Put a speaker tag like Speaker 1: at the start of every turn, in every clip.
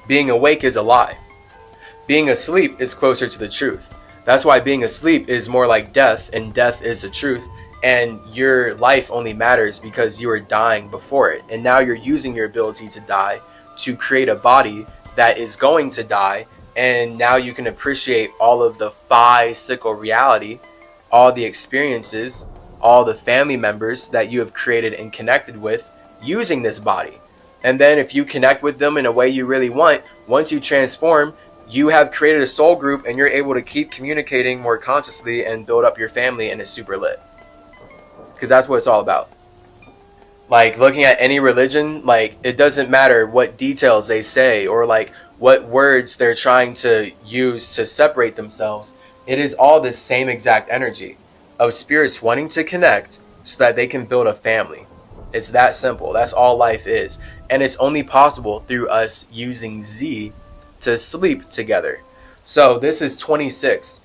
Speaker 1: Being awake is a lie. Being asleep is closer to the truth. That's why being asleep is more like death, and death is the truth. And your life only matters because you are dying before it. And now you're using your ability to die to create a body that is going to die. And now you can appreciate all of the physical reality, all the experiences, all the family members that you have created and connected with using this body. And then if you connect with them in a way you really want, once you transform, you have created a soul group and you're able to keep communicating more consciously and build up your family, and it's super lit. Because that's what it's all about. Like looking at any religion, like it doesn't matter what details they say or like what words they're trying to use to separate themselves. It is all the same exact energy of spirits wanting to connect so that they can build a family. It's that simple. That's all life is. And it's only possible through us using Z to sleep together. So this is 26.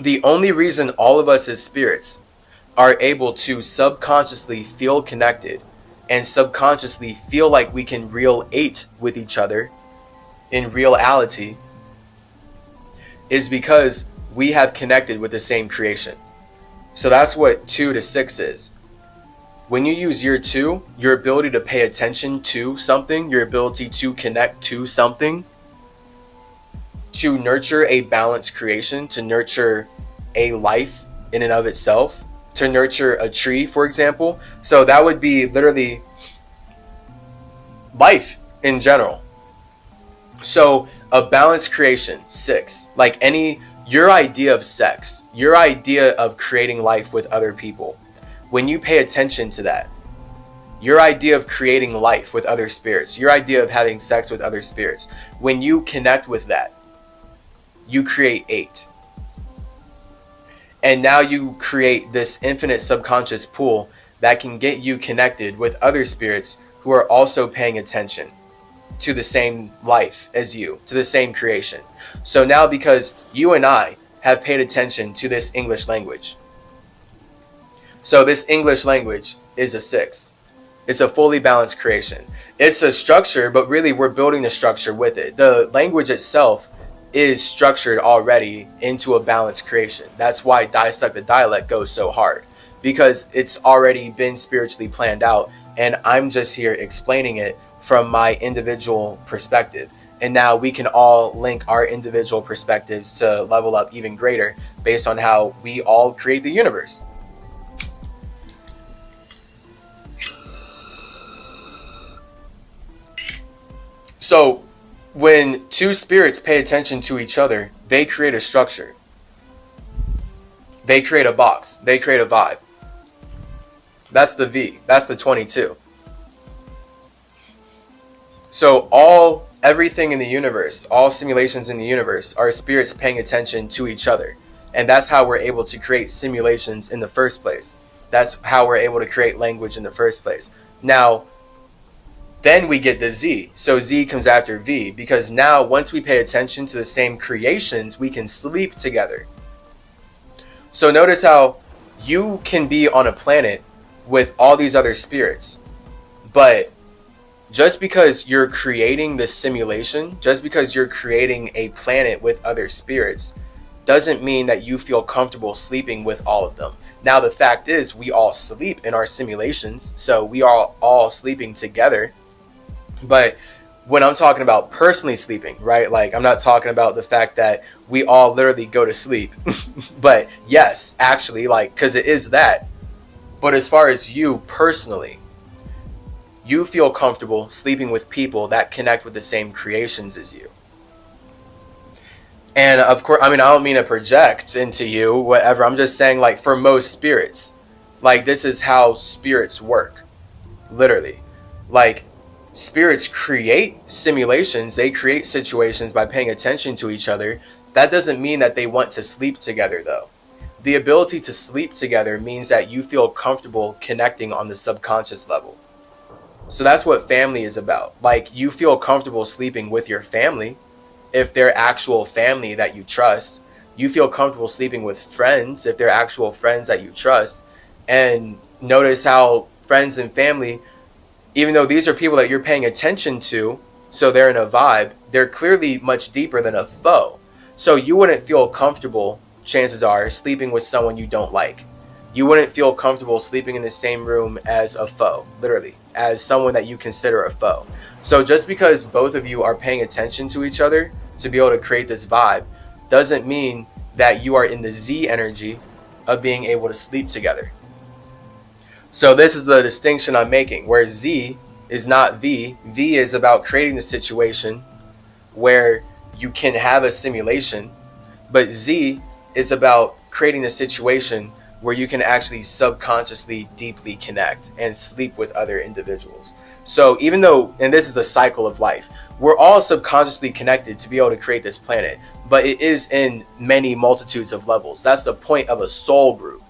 Speaker 1: The only reason all of us as spirits are able to subconsciously feel connected and subconsciously feel like we can relate with each other in reality is because we have connected with the same creation. So that's what 2 to 6 is. When you use year 2, your ability to pay attention to something, your ability to connect to something, to nurture a balanced creation, to nurture a life in and of itself, to nurture a tree, for example. So that would be literally life in general. So a balanced creation, 6, like your idea of sex, your idea of creating life with other people, when you pay attention to that, your idea of creating life with other spirits, your idea of having sex with other spirits, when you connect with that, you create 8. And now you create this infinite subconscious pool that can get you connected with other spirits who are also paying attention to the same life as you, to the same creation. So now because you and I have paid attention to this English language. So this English language is a 6. It's a fully balanced creation. It's a structure, but really we're building the structure with it. The language itself is structured already into a balanced creation. That's why Dissect the Dialect goes so hard, because it's already been spiritually planned out, and I'm just here explaining it from my individual perspective. And now we can all link our individual perspectives to level up even greater based on how we all create the universe. So when 2 spirits pay attention to each other, they create a structure. They create a box. They create a vibe. That's the V. That's the 22. So everything in the universe, all simulations in the universe are spirits paying attention to each other. And that's how we're able to create simulations in the first place. That's how we're able to create language in the first place. Now, then we get the Z. So Z comes after V, because now once we pay attention to the same creations, we can sleep together. So notice how you can be on a planet with all these other spirits, but just because you're creating this simulation, just because you're creating a planet with other spirits, doesn't mean that you feel comfortable sleeping with all of them. Now the fact is, we all sleep in our simulations, so we are all sleeping together. But when I'm talking about personally sleeping, right? Like I'm not talking about the fact that we all literally go to sleep. But yes, actually, like, because it is that. But as far as you personally, you feel comfortable sleeping with people that connect with the same creations as you. And of course, I mean, I don't mean to project into you, whatever. I'm just saying, like, for most spirits, like, this is how spirits work. Literally. Like, spirits create simulations, they create situations by paying attention to each other. That doesn't mean that they want to sleep together, though. The ability to sleep together means that you feel comfortable connecting on the subconscious level. So that's what family is about. Like, you feel comfortable sleeping with your family if they're actual family that you trust. You feel comfortable sleeping with friends if they're actual friends that you trust. And notice how friends and family, even though these are people that you're paying attention to So they're in a vibe. They're clearly much deeper than a foe. So you wouldn't feel comfortable, chances are, sleeping with someone you don't like. You wouldn't feel comfortable sleeping in the same room as a foe, literally, as someone that you consider a foe. So just because both of you are paying attention to each other to be able to create this vibe doesn't mean that you are in the Z energy of being able to sleep together. So this is the distinction I'm making, where Z is not V. V is about creating the situation where you can have a simulation, but Z is about creating the situation where you can actually subconsciously deeply connect and sleep with other individuals. So even though, and this is the cycle of life, we're all subconsciously connected to be able to create this planet, but it is in many multitudes of levels. That's the point of a soul group.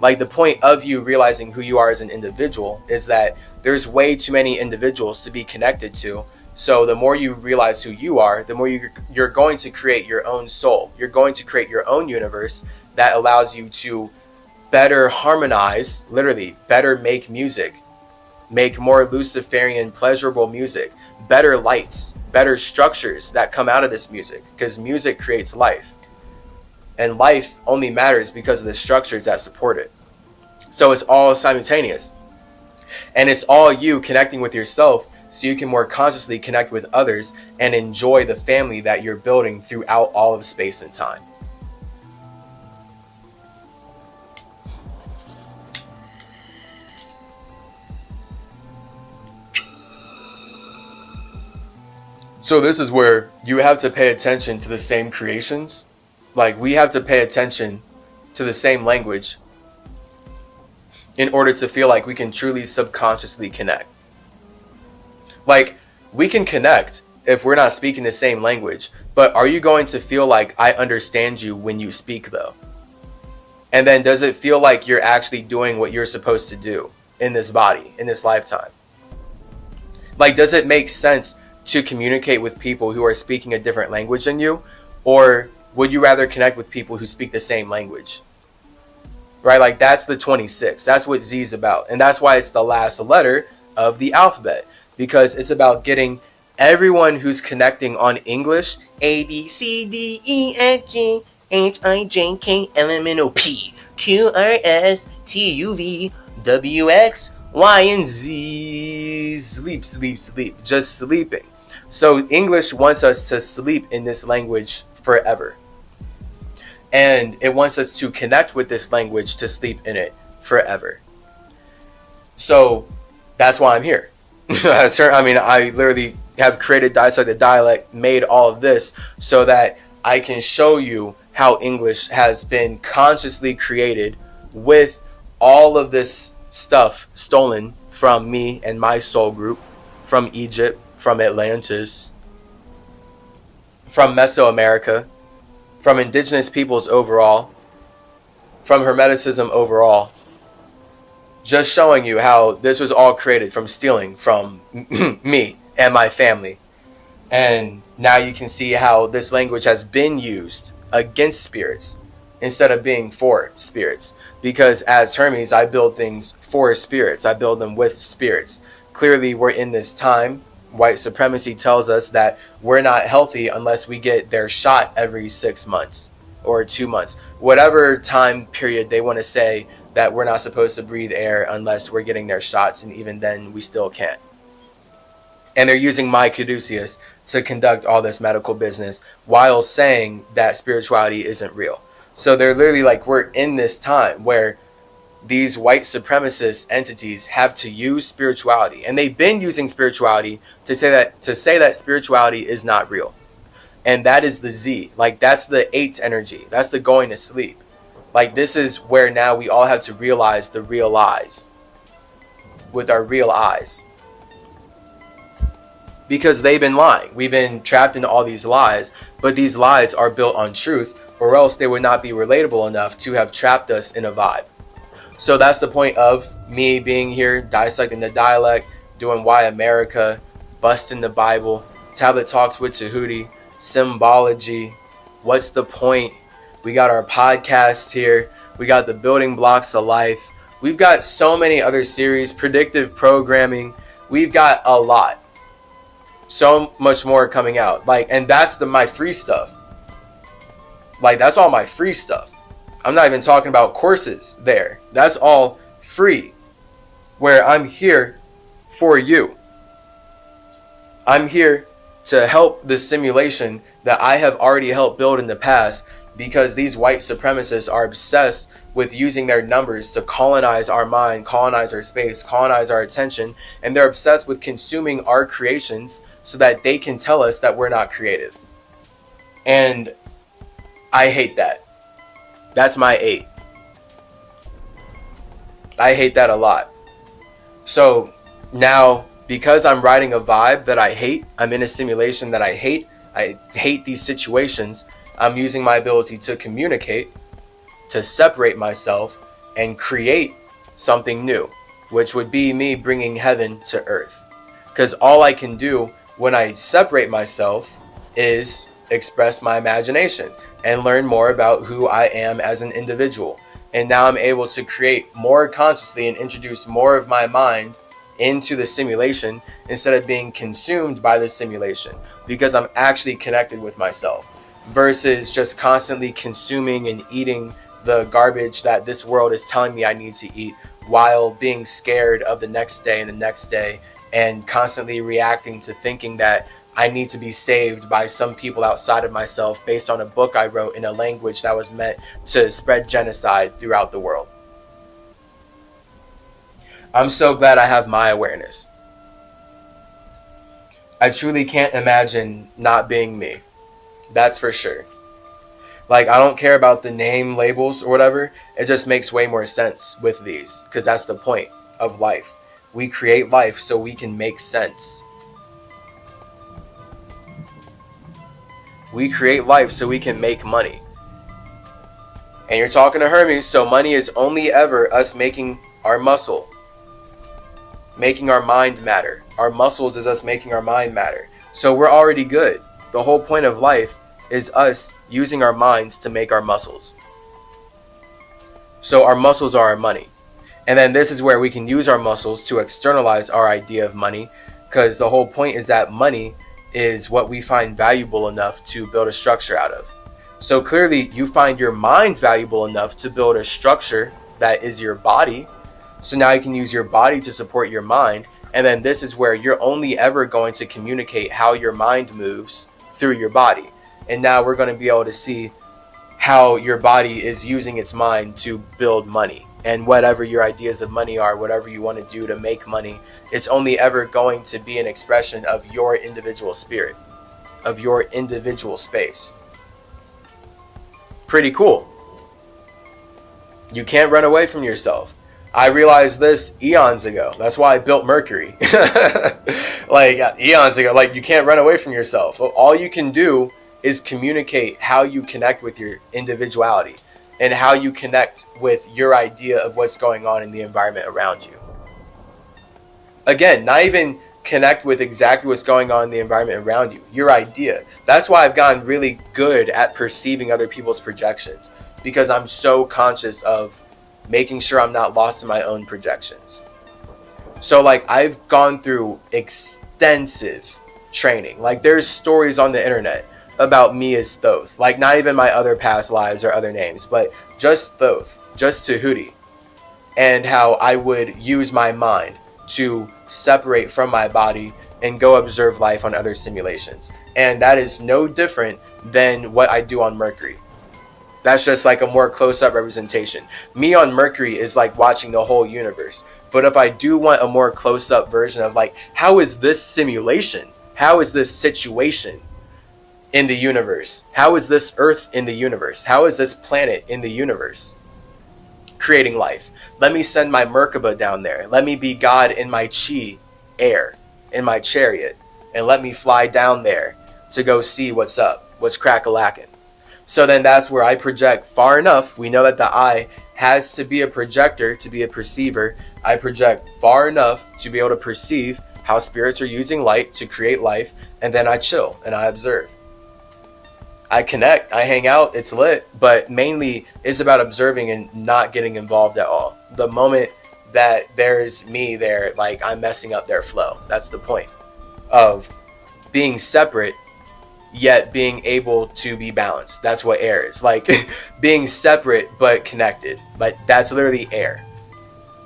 Speaker 1: Like, the point of you realizing who you are as an individual is that there's way too many individuals to be connected to. So the more you realize who you are, the more you're going to create your own soul. You're going to create your own universe that allows you to better harmonize, literally better make music, make more Luciferian pleasurable music, better lights, better structures that come out of this music, because music creates life. And life only matters because of the structures that support it. So it's all simultaneous. And it's all you connecting with yourself so you can more consciously connect with others and enjoy the family that you're building throughout all of space and time. So this is where you have to pay attention to the same creations. Like, we have to pay attention to the same language in order to feel like we can truly subconsciously connect. Like, we can connect if we're not speaking the same language, but are you going to feel like I understand you when you speak, though? And then does it feel like you're actually doing what you're supposed to do in this body, in this lifetime? Like, does it make sense to communicate with people who are speaking a different language than you? Or would you rather connect with people who speak the same language? Right? Like, that's the 26. That's what Z is about. And that's why it's the last letter of the alphabet, because it's about getting everyone who's connecting on English, A, B, C, D, E, F, G, H, I, J, K, L, M, N, O, P, Q, R, S, T, U, V, W, X, Y, and Z. Sleep, sleep, sleep. Just sleeping. So English wants us to sleep in this language forever. And it wants us to connect with this language to sleep in it forever. So that's why I'm here. I mean, I literally have created Dissect the Dialect, made all of this so that I can show you how English has been consciously created with all of this stuff stolen from me and my soul group, from Egypt, from Atlantis, from Mesoamerica, from indigenous peoples overall, from Hermeticism overall. Just showing you how this was all created from stealing from me and my family. And now you can see how this language has been used against spirits instead of being for spirits. Because as Hermes, I build things for spirits. I build them with spirits. Clearly, we're in this time. White supremacy tells us that we're not healthy unless we get their shot every 6 months or 2 months. Whatever time period they want to say that we're not supposed to breathe air unless we're getting their shots, and even then we still can't. And they're using my caduceus to conduct all this medical business while saying that spirituality isn't real. So they're literally like, we're in this time where these white supremacist entities have to use spirituality, and they've been using spirituality to say that spirituality is not real. And that is the Z. Like, that's the 8 energy. That's the going to sleep. Like, this is where now we all have to realize the real lies with our real eyes. Because they've been lying. We've been trapped into all these lies, but these lies are built on truth, or else they would not be relatable enough to have trapped us in a vibe. So that's the point of me being here, dissecting the dialect, doing Why America, busting the Bible, Tablet Talks with Tahuti, symbology, what's the point? We got our podcasts here. We got the building blocks of life. We've got so many other series, predictive programming. We've got a lot. so much more coming out. Like, and that's my free stuff. Like, that's all my free stuff. I'm not even talking about courses there. That's all free, where I'm here for you. I'm here to help the simulation that I have already helped build in the past, because these white supremacists are obsessed with using their numbers to colonize our mind, colonize our space, colonize our attention, and they're obsessed with consuming our creations so that they can tell us that we're not creative. And I hate that. That's my 8. I hate that a lot. So now, because I'm riding a vibe that I hate, I'm in a simulation that I hate these situations, I'm using my ability to communicate, to separate myself, and create something new, which would be me bringing heaven to earth. Because all I can do when I separate myself is express my imagination and learn more about who I am as an individual. And now I'm able to create more consciously and introduce more of my mind into the simulation instead of being consumed by the simulation, because I'm actually connected with myself versus just constantly consuming and eating the garbage that this world is telling me I need to eat, while being scared of the next day and the next day, and constantly reacting to thinking that I need to be saved by some people outside of myself based on a book I wrote in a language that was meant to spread genocide throughout the world. I'm so glad I have my awareness. I truly can't imagine not being me. That's for sure. Like, I don't care about the name labels or whatever. It just makes way more sense with these, because that's the point of life. We create life so we can make sense. We create life so we can make money. And you're talking to Hermes, so money is only ever us making our muscle, making our mind matter. Our muscles is us making our mind matter. So we're already good. The whole point of life is us using our minds to make our muscles. So our muscles are our money. And then this is where we can use our muscles to externalize our idea of money, because the whole point is that money is what we find valuable enough to build a structure out of. So clearly you find your mind valuable enough to build a structure that is your body. So now you can use your body to support your mind. And then this is where you're only ever going to communicate how your mind moves through your body. And now we're going to be able to see how your body is using its mind to build money. And whatever your ideas of money are, whatever you want to do to make money, it's only ever going to be an expression of your individual spirit, of your individual space. Pretty cool. You can't run away from yourself. I realized this eons ago. That's why I built Mercury. Like, eons ago. Like, you can't run away from yourself. All you can do is communicate how you connect with your individuality and how you connect with your idea of what's going on in the environment around you. Again, not even connect with exactly what's going on in the environment around you, your idea. That's why I've gotten really good at perceiving other people's projections, because I'm so conscious of making sure I'm not lost in my own projections. So like, I've gone through extensive training. Like, there's stories on the internet about me as Thoth. Like, not even my other past lives or other names, but just Thoth, just Tahuti. And how I would use my mind to separate from my body and go observe life on other simulations. And that is no different than what I do on Mercury. That's just like a more close-up representation. Me on Mercury is like watching the whole universe. But if I do want a more close-up version of like, how is this simulation? How is this situation in the universe? How is this Earth in the universe? How is this planet in the universe creating life? Let me send my Merkaba down there. Let me be God in my chi air, in my chariot, and let me fly down there to go see what's up, what's crack-a-lackin'. So then that's where I project far enough. We know that the eye has to be a projector to be a perceiver. I project far enough to be able to perceive how spirits are using light to create life, and then I chill and I observe. I connect, I hang out, it's lit, but mainly it's about observing and not getting involved at all. The moment that there's me there, like, I'm messing up their flow. That's the point of being separate yet being able to be balanced. That's what air is. Like being separate but connected. Like that's literally air.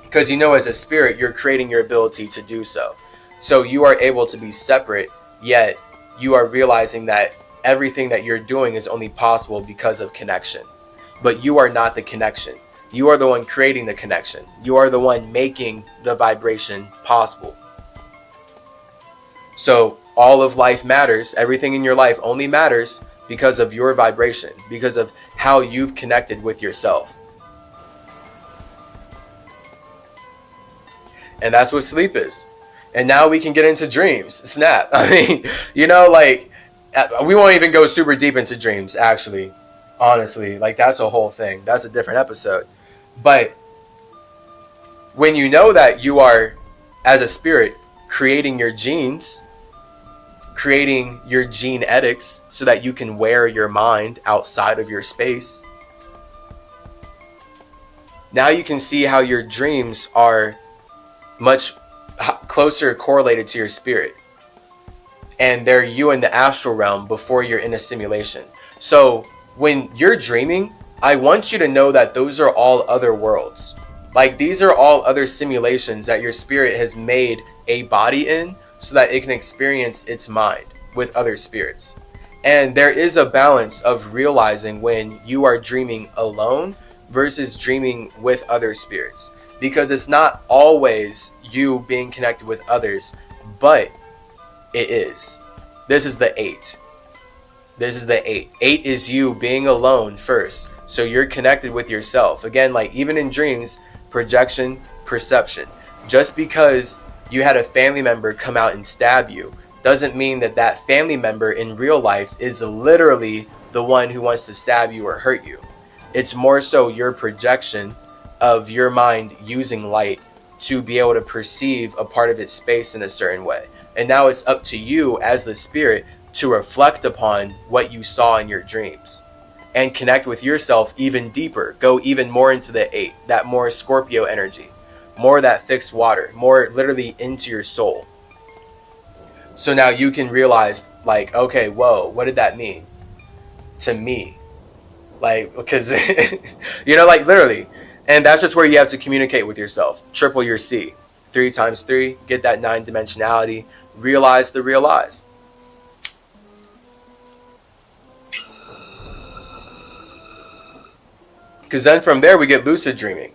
Speaker 1: Because as a spirit, you're creating your ability to do so. So you are able to be separate, yet you are realizing that everything that you're doing is only possible because of connection. But you are not the connection. You are the one creating the connection. You are the one making the vibration possible. So all of life matters. Everything in your life only matters because of your vibration, because of how you've connected with yourself. And that's what sleep is. And now we can get into dreams. Snap. I mean, we won't even go super deep into dreams, actually. Honestly, like that's a whole thing. That's a different episode. But when you know that you are, as a spirit, creating your genes, creating your genetics so that you can wear your mind outside of your space, now you can see how your dreams are much closer correlated to your spirit. And they're you in the astral realm before you're in a simulation. So when you're dreaming, I want you to know that those are all other worlds. Like these are all other simulations that your spirit has made a body in so that it can experience its mind with other spirits. And there is a balance of realizing when you are dreaming alone versus dreaming with other spirits. Because it's not always you being connected with others, but it is. This is the 8. This is the 8. 8 is you being alone first. So you're connected with yourself. Again, like even in dreams, projection, perception. Just because you had a family member come out and stab you doesn't mean that that family member in real life is literally the one who wants to stab you or hurt you. It's more so your projection of your mind using light to be able to perceive a part of its space in a certain way. And now it's up to you as the spirit to reflect upon what you saw in your dreams and connect with yourself even deeper. Go even more into the 8, that more Scorpio energy, more that fixed water, more literally into your soul. So now you can realize, like, okay, whoa, what did that mean to me? Like, because, like literally. And that's just where you have to communicate with yourself. Triple your C. 3 times 3, get that 9 dimensionality. Realize the realize. Because then from there we get lucid dreaming.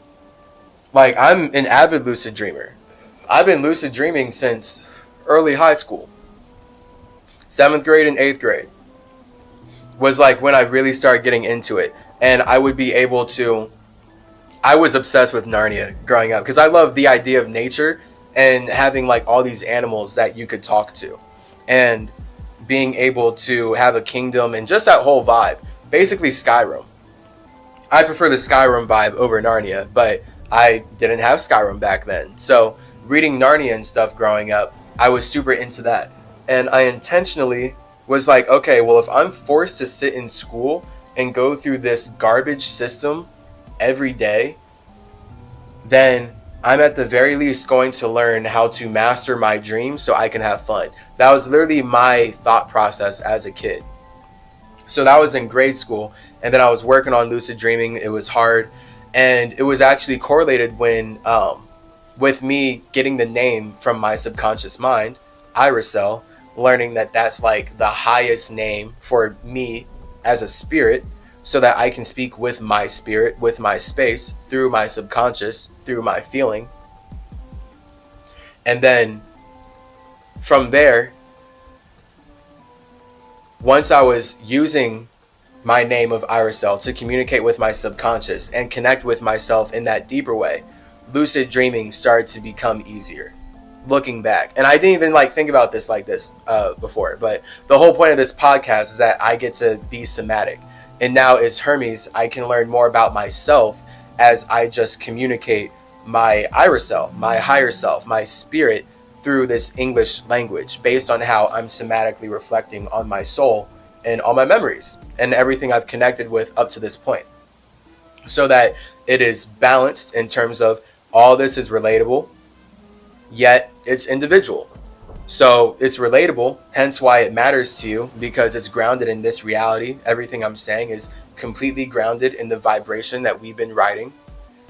Speaker 1: Like, I'm an avid lucid dreamer. I've been lucid dreaming since early high school. 7th grade and 8th grade was like when I really started getting into it. And I would be able to... I was obsessed with Narnia growing up because I love the idea of nature and having like all these animals that you could talk to and being able to have a kingdom and just that whole vibe. Basically Skyrim. I prefer the Skyrim vibe over Narnia, but I didn't have Skyrim back then. So reading Narnia and stuff growing up, I was super into that. And I intentionally was like, okay, well, if I'm forced to sit in school and go through this garbage system every day, then I'm at the very least going to learn how to master my dreams so I can have fun. That was literally my thought process as a kid. So that was in grade school, and then I was working on lucid dreaming. It was hard, and it was actually correlated when with me getting the name from my subconscious mind, Iracel, learning that that's like the highest name for me as a spirit, so that I can speak with my spirit, with my space, through my subconscious, through my feeling. And then from there, once I was using my name of Iracel to communicate with my subconscious and connect with myself in that deeper way, lucid dreaming started to become easier. Looking back, and I didn't even like think about this like this before, but the whole point of this podcast is that I get to be somatic. And now as Hermes, I can learn more about myself as I just communicate my Iracel, my higher self, my spirit through this English language based on how I'm somatically reflecting on my soul and all my memories and everything I've connected with up to this point. So that it is balanced in terms of all this is relatable, yet it's individual. So it's relatable, hence why it matters to you, because it's grounded in this reality. Everything I'm saying is completely grounded in the vibration that we've been writing.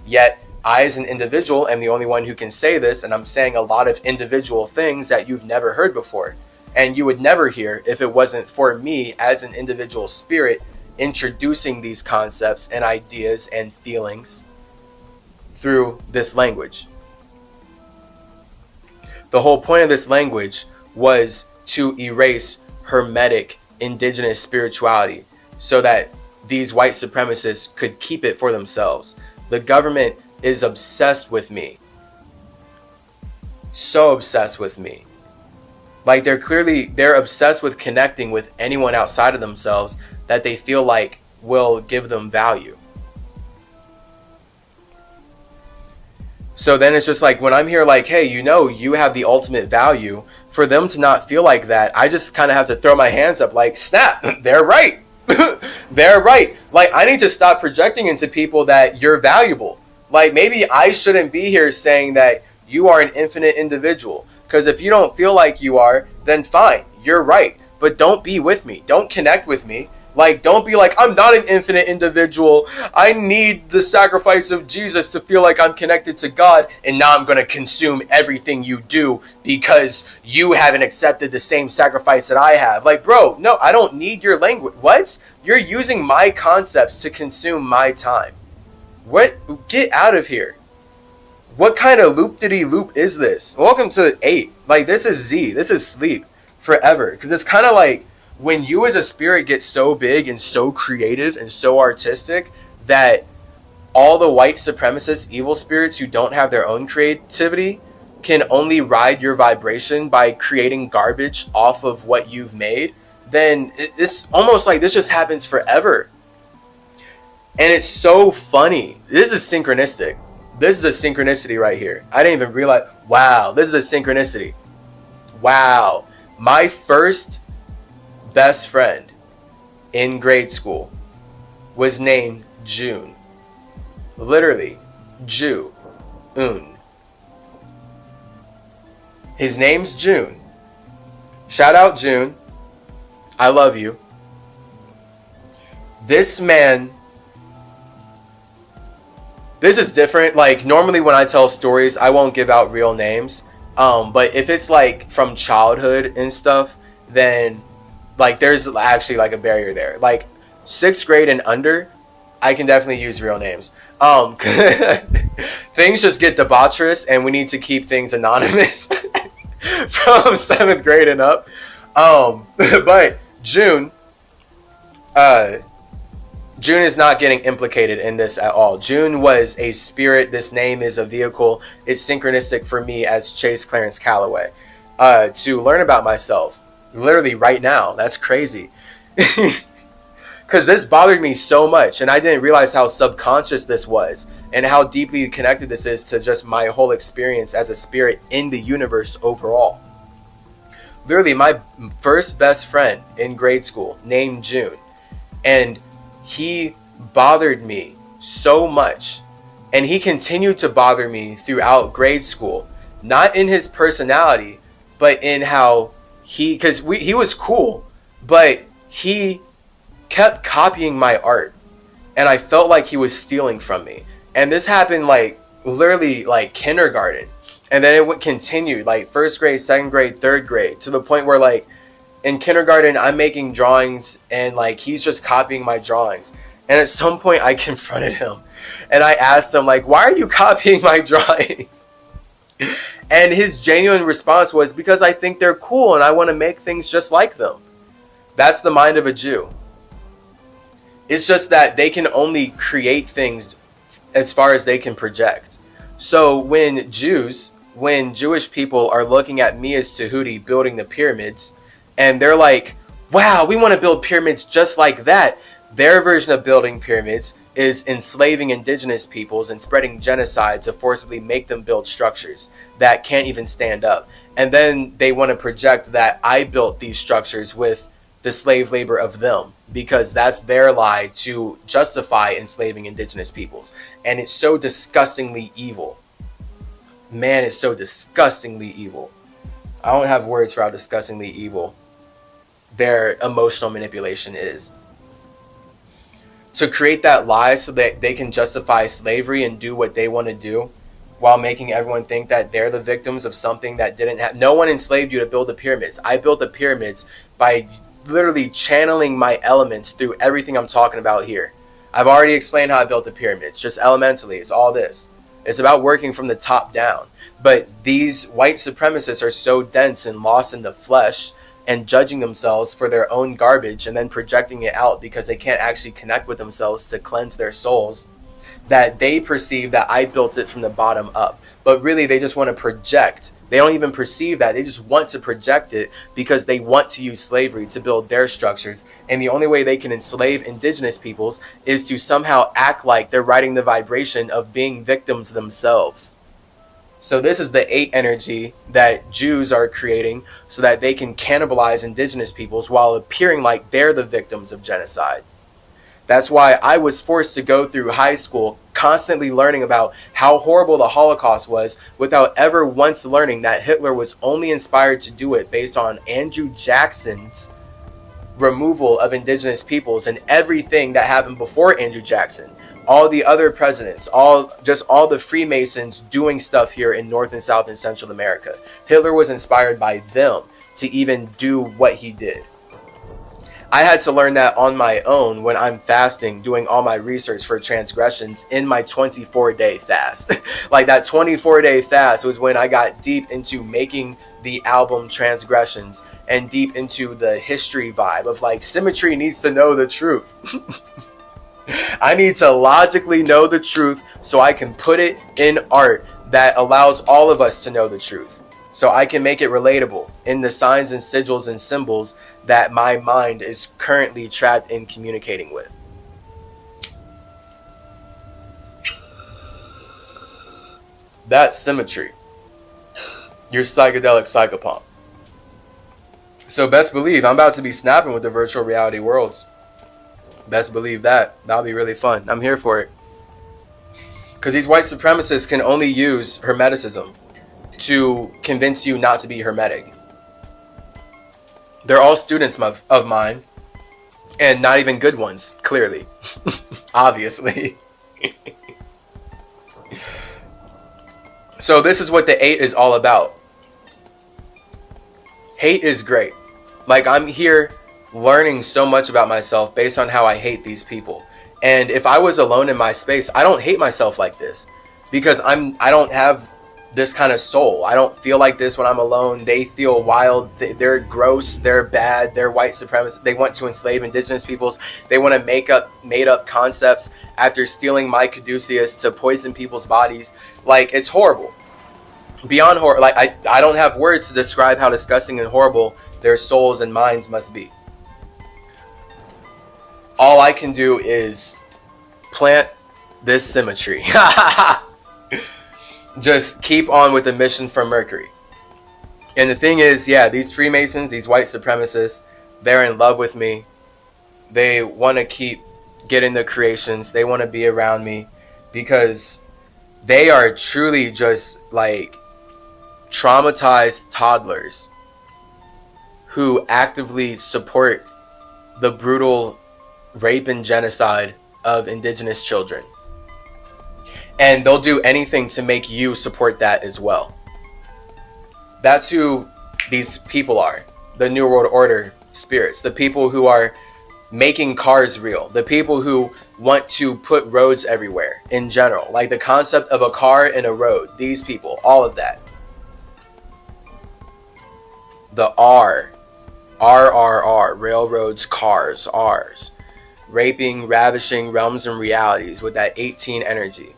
Speaker 1: Yet, I as an individual am the only one who can say this, and I'm saying a lot of individual things that you've never heard before. And you would never hear if it wasn't for me as an individual spirit introducing these concepts and ideas and feelings through this language. The whole point of this language was to erase hermetic indigenous spirituality so that these white supremacists could keep it for themselves. The government is obsessed with me. So obsessed with me. Like they're obsessed with connecting with anyone outside of themselves that they feel like will give them value. So then it's just like when I'm here like, hey, you have the ultimate value. For them to not feel like that, I just kind of have to throw my hands up like, snap, they're right. They're right. Like, I need to stop projecting into people that you're valuable. Like, maybe I shouldn't be here saying that you are an infinite individual. Because if you don't feel like you are, then fine, you're right. But don't be with me. Don't connect with me. Like, don't be like, I'm not an infinite individual. I need the sacrifice of Jesus to feel like I'm connected to God. And now I'm going to consume everything you do because you haven't accepted the same sacrifice that I have. Like, bro, no, I don't need your language. What? You're using my concepts to consume my time. What? Get out of here. What kind of loop-diddy-loop is this? Welcome to 8. Like, this is Z. This is sleep forever. Because it's kind of like, when you as a spirit get so big and so creative and so artistic that all the white supremacist evil spirits who don't have their own creativity can only ride your vibration by creating garbage off of what you've made, then it's almost like this just happens forever. And it's so funny. This is synchronistic. This is a synchronicity right here. I didn't even realize. Wow, this is a synchronicity. Wow. My first best friend in grade school was named June. Literally, Ju-un. His name's June. Shout out June. I love you. This man, this is different. Like, normally when I tell stories, I won't give out real names. But if it's like from childhood and stuff, then like there's actually like a barrier there. Like 6th grade and under, I can definitely use real names. Things just get debaucherous and we need to keep things anonymous from 7th grade and up. But June is not getting implicated in this at all. June was a spirit. This name is a vehicle. It's synchronistic for me as Chase Clarence Calloway to learn about myself. Literally right now. That's crazy. Because this bothered me so much, and I didn't realize how subconscious this was and how deeply connected this is to just my whole experience as a spirit in the universe overall. Literally, my first best friend in grade school named June, and he bothered me so much, and he continued to bother me throughout grade school, not in his personality, but in how he was cool, but he kept copying my art, and I felt like he was stealing from me. And this happened like literally like kindergarten, and then it would continue like 1st grade, 2nd grade, 3rd grade, to the point where like in kindergarten I'm making drawings and like he's just copying my drawings. And at some point I confronted him and I asked him like, why are you copying my drawings? And his genuine response was, because I think they're cool and I want to make things just like them. That's the mind of a Jew. It's just that they can only create things as far as they can project. So when Jewish people are looking at me as Tahuti building the pyramids, and they're like, wow, we want to build pyramids just like that. Their version of building pyramids is enslaving indigenous peoples and spreading genocide to forcibly make them build structures that can't even stand up. And then they want to project that I built these structures with the slave labor of them, because that's their lie to justify enslaving indigenous peoples. And it's so disgustingly evil. Man, it's so disgustingly evil. I don't have words for how disgustingly evil their emotional manipulation is. To create that lie so that they can justify slavery and do what they want to do while making everyone think that they're the victims of something that didn't have. No one enslaved you to build the pyramids. I built the pyramids by literally channeling my elements through everything I'm talking about here. I've already explained how I built the pyramids, just elementally. It's all this. It's about working from the top down. But these white supremacists are so dense and lost in the flesh and judging themselves for their own garbage and then projecting it out because they can't actually connect with themselves to cleanse their souls, that they perceive that I built it from the bottom up. But really, they just want to project. They don't even perceive that. They just want to project it because they want to use slavery to build their structures. And the only way they can enslave indigenous peoples is to somehow act like they're riding the vibration of being victims themselves. So this is the 8 energy that Jews are creating so that they can cannibalize indigenous peoples while appearing like they're the victims of genocide. That's why I was forced to go through high school constantly learning about how horrible the Holocaust was without ever once learning that Hitler was only inspired to do it based on Andrew Jackson's removal of indigenous peoples and everything that happened before Andrew Jackson. All the other presidents, all the Freemasons doing stuff here in North and South and Central America. Hitler was inspired by them to even do what he did. I had to learn that on my own when I'm fasting, doing all my research for transgressions in my 24-day fast. Like that 24-day fast was when I got deep into making the album Transgressions and deep into the history vibe of like, Symmetry needs to know the truth. I need to logically know the truth so I can put it in art that allows all of us to know the truth. So I can make it relatable in the signs and sigils and symbols that my mind is currently trapped in communicating with. That's Symmetry. Your psychedelic psychopomp. So best believe I'm about to be snapping with the virtual reality worlds. Best believe that. That'll be really fun. I'm here for it. Because these white supremacists can only use Hermeticism to convince you not to be Hermetic. They're all students of mine. And not even good ones, clearly. Obviously. So this is what the 8 is all about. Hate is great. Like, I'm here learning so much about myself based on how I hate these people. And if I was alone in my space, I don't hate myself like this because I don't have this kind of soul. I don't feel like this when I'm alone. They feel wild. They're gross. They're bad. They're white supremacists. They want to enslave indigenous peoples. They want to make up made up concepts after stealing my caduceus to poison people's bodies. Like, it's horrible. Beyond horror. Like, I don't have words to describe how disgusting and horrible their souls and minds must be. All I can do is plant this symmetry. Just keep on with the mission from Mercury. And the thing is, yeah, these Freemasons, these white supremacists, they're in love with me. They want to keep getting the creations. They want to be around me because they are truly just like traumatized toddlers who actively support the brutal rape and genocide of indigenous children. And they'll do anything to make you support that as well. That's who these people are. The New World Order spirits. The people who are making cars real. The people who want to put roads everywhere in general. Like the concept of a car and a road. These people. All of that. The R. RRR. Railroads, cars, R's. Raping, ravishing realms and realities with that 18 energy.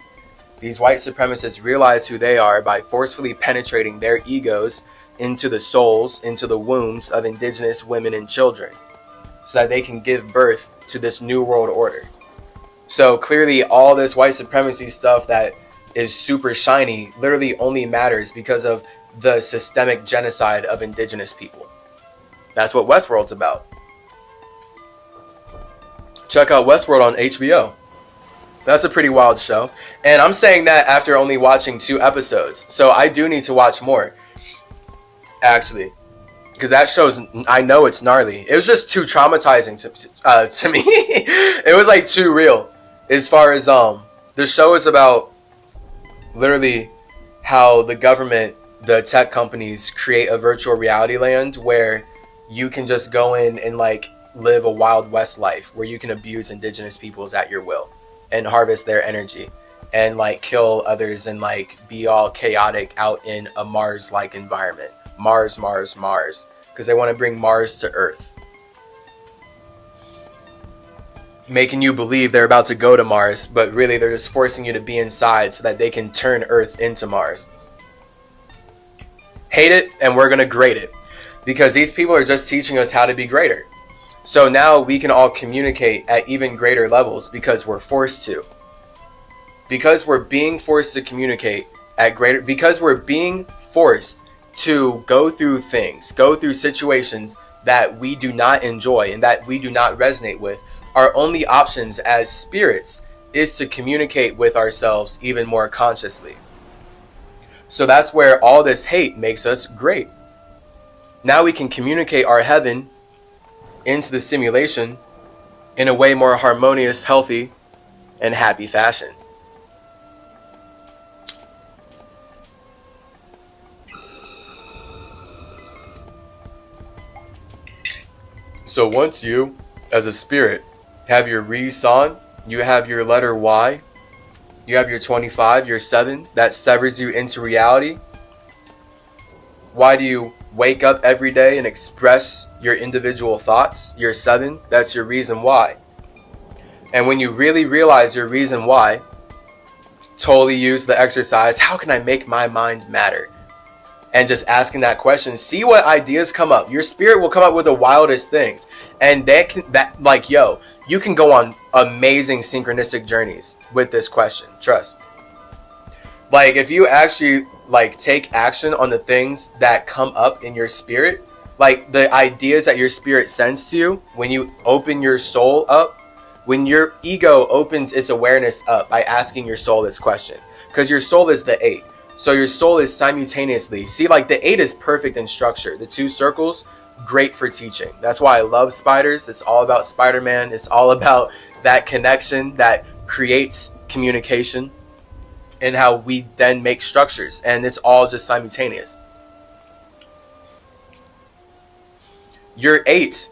Speaker 1: These white supremacists realize who they are by forcefully penetrating their egos into the souls, into the wombs of indigenous women and children, so that they can give birth to this new world order. So clearly all this white supremacy stuff that is super shiny literally only matters because of the systemic genocide of indigenous people. That's what Westworld's about. Check out Westworld on HBO. That's a pretty wild show. And I'm saying that after only watching 2 episodes. So I do need to watch more. actually, because that shows. I know it's gnarly. It was just too traumatizing to me. It was like too real. As far as the show is about literally how the government, the tech companies create a virtual reality land where you can just go in and like live a Wild West life where you can abuse indigenous peoples at your will and harvest their energy and like kill others and like be all chaotic out in a Mars like environment. Mars, Mars, Mars. Because they want to bring Mars to Earth. Making you believe they're about to go to Mars, but really they're just forcing you to be inside so that they can turn Earth into Mars. Hate it, and we're going to grade it. Because these people are just teaching us how to be greater. So now we can all communicate at even greater levels because we're forced to. Because we're being forced to communicate at greater... Because we're being forced to go through things, go through situations that we do not enjoy and that we do not resonate with, our only options as spirits is to communicate with ourselves even more consciously. So that's where all this hate makes us great. Now we can communicate our heaven into the simulation in a way more harmonious, healthy, and happy fashion. So once you, as a spirit, have your reason, you have your letter Y, you have your 25, your 7, that severs you into reality. Why do you wake up every day and express your individual thoughts? Your 7, that's your reason why. And when you really realize your reason why, totally use the exercise, how can I make my mind matter? And just asking that question, see what ideas come up. Your spirit will come up with the wildest things. And you can go on amazing synchronistic journeys with this question. Trust. Like, if you actually like take action on the things that come up in your spirit, like the ideas that your spirit sends to you, when you open your soul up, when your ego opens its awareness up by asking your soul this question, because your soul is the 8. So your soul is simultaneously, see, like the 8 is perfect in structure. The 2 circles, great for teaching. That's why I love spiders. It's all about Spider-Man. It's all about that connection that creates communication and how we then make structures. And it's all just simultaneous. Your 8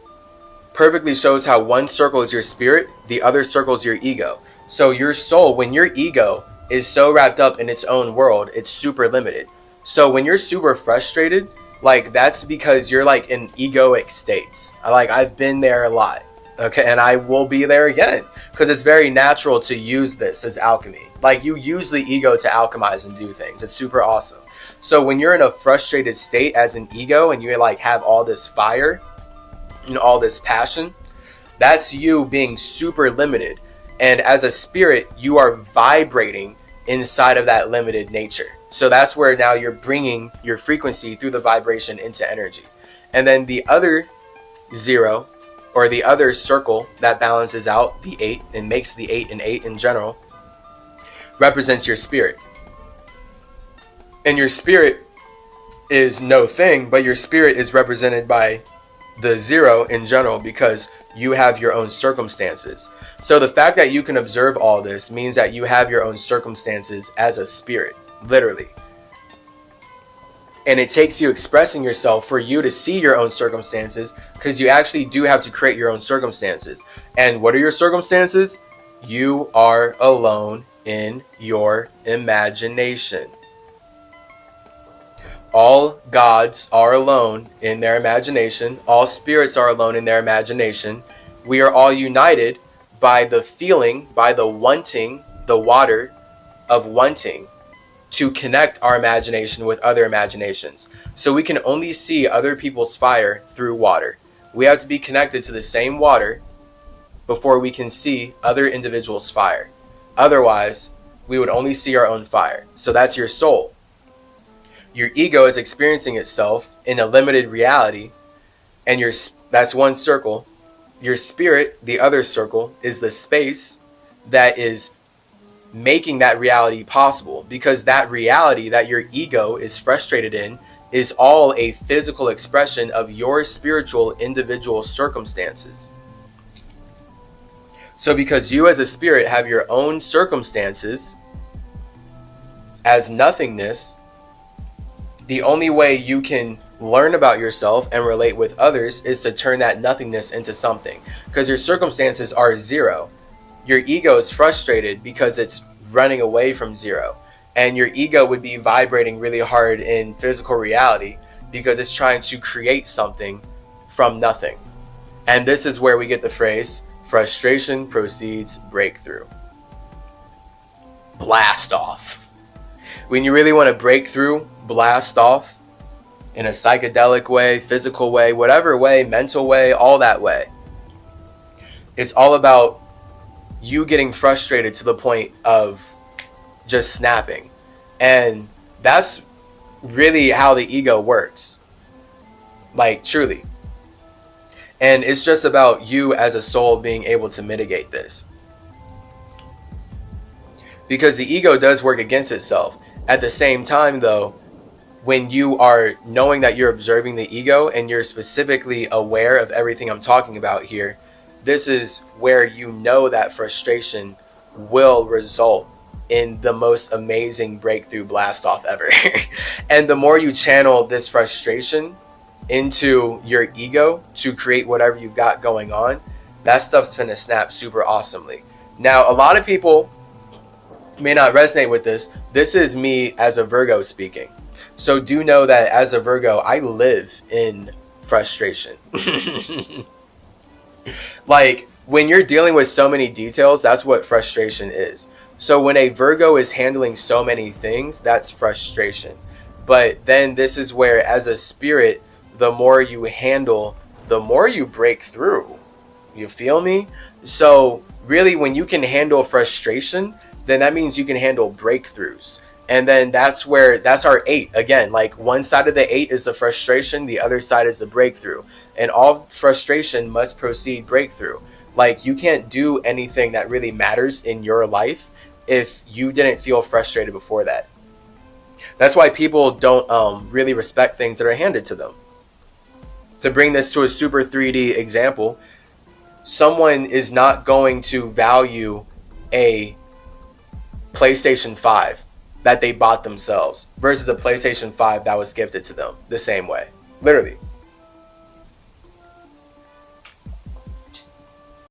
Speaker 1: perfectly shows how one circle is your spirit, the other circle is your ego. So your soul, when your ego is so wrapped up in its own world, it's super limited. So when you're super frustrated, like that's because you're like in egoic states. I've been there a lot, okay, and I will be there again because it's very natural to use this as alchemy. Like you use the ego to alchemize and do things. It's super awesome. So when you're in a frustrated state as an ego and you like have all this fire and all this passion, that's you being super limited. And as a spirit, you are vibrating inside of that limited nature. So that's where now you're bringing your frequency through the vibration into energy. And then the other 0, or the other circle that balances out the 8 and makes the 8 an 8 in general, represents your spirit. And your spirit is no thing, but your spirit is represented by the 0 in general because you have your own circumstances. So the fact that you can observe all this means that you have your own circumstances as a spirit, literally. And it takes you expressing yourself for you to see your own circumstances, because you actually do have to create your own circumstances. And what are your circumstances? You are alone in your imagination. All gods are alone in their imagination. All spirits are alone in their imagination. We are all united by the feeling, by the wanting, the water of wanting to connect our imagination with other imaginations. So we can only see other people's fire through water. We have to be connected to the same water before we can see other individuals' fire. Otherwise, we would only see our own fire. So that's your soul. Your ego is experiencing itself in a limited reality, and that's one circle. Your spirit, the other circle, is the space that is making that reality possible, because that reality that your ego is frustrated in is all a physical expression of your spiritual individual circumstances. So because you as a spirit have your own circumstances as nothingness, the only way you can learn about yourself and relate with others is to turn that nothingness into something. Because your circumstances are zero. Your ego is frustrated because it's running away from zero. And your ego would be vibrating really hard in physical reality because it's trying to create something from nothing. And this is where we get the phrase, frustration precedes breakthrough. Blast off. When you really want to break through, blast off in a psychedelic way, physical way, whatever way, mental way, all that way. It's all about you getting frustrated to the point of just snapping. And that's really how the ego works. Like, truly. And it's just about you as a soul being able to mitigate this. Because the ego does work against itself. At the same time, though, when you are knowing that you're observing the ego and you're specifically aware of everything I'm talking about here, this is where you know that frustration will result in the most amazing breakthrough blast off ever. And the more you channel this frustration into your ego to create whatever you've got going on, that stuff's gonna snap super awesomely. Now, a lot of people may not resonate with this. This is me as a Virgo speaking. So do know that as a Virgo, I live in frustration. Like, when you're dealing with so many details, that's what frustration is. So when a Virgo is handling so many things, that's frustration. But then this is where, as a spirit, the more you handle, the more you break through. You feel me? So really, when you can handle frustration, then that means you can handle breakthroughs. And then that's our 8. Again, like, one side of the 8 is the frustration, the other side is the breakthrough. And all frustration must proceed breakthrough. Like, you can't do anything that really matters in your life if you didn't feel frustrated before that. That's why people don't really respect things that are handed to them. To bring this to a super 3D example, someone is not going to value a PlayStation 5 that they bought themselves versus a PlayStation 5 that was gifted to them the same way. Literally.